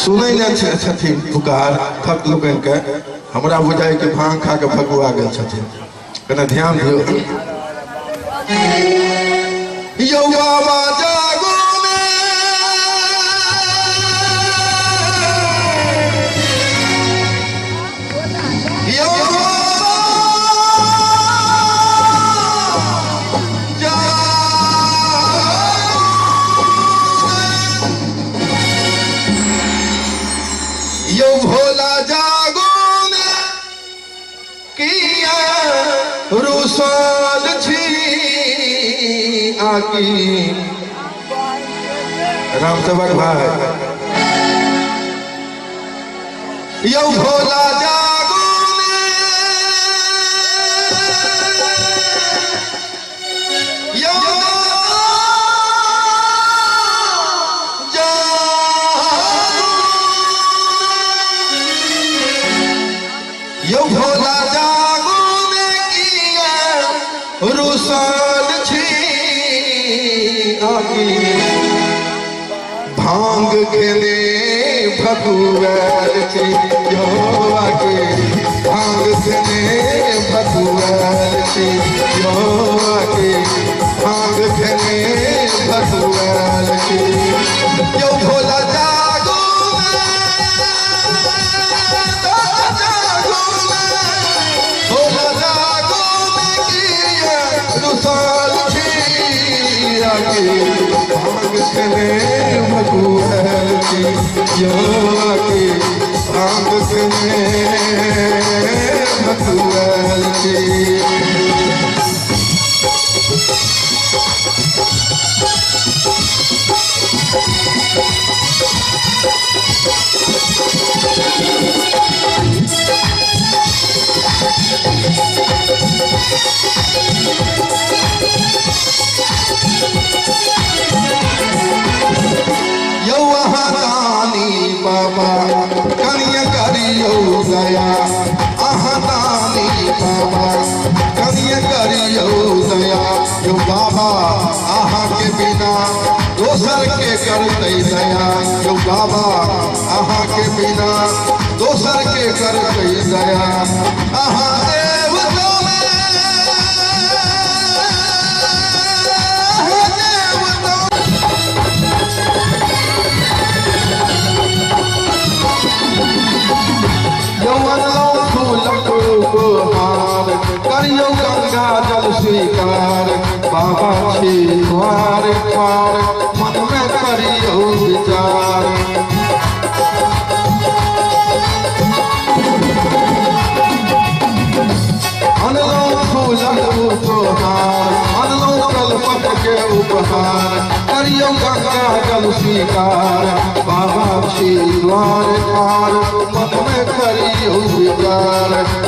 सुनै न छथिन पुकार भक्त लोगन के हमरा बुझाइ के भांग खा के भगुआ गेल छथिन कने ध्यान दियौ यौ बाबा जागो यो भोला जागो किया रुसल छी आकी राम सेवक भाई यो भोला जागो यो यो भोला जागो किया रुसल छी आकी भांग खेने भगुआल छी यो आके भांग खेने भगुआल छी यो आके भांग खेने भगुआल छी यो भोला जागो भांग खेने भगुआल छी यो आके भांग खेने भगुआल छी यो दानी बाबा कनिया करियो दया दानी बाबा कनिया करियो दया यो बाबा आहा के बिना दोसर के करते दया यो बाबा आहा के बिना दोसर के करते दया आहा करियो गंगा जल स्वीकार बाबा छी द्वार पार मन में करियो विचार अनलो फूलन उपहार अनलो कलपत के उपहार करियो गंगा जल स्वीकार बाबा छी द्वार पार मन में करियो विचार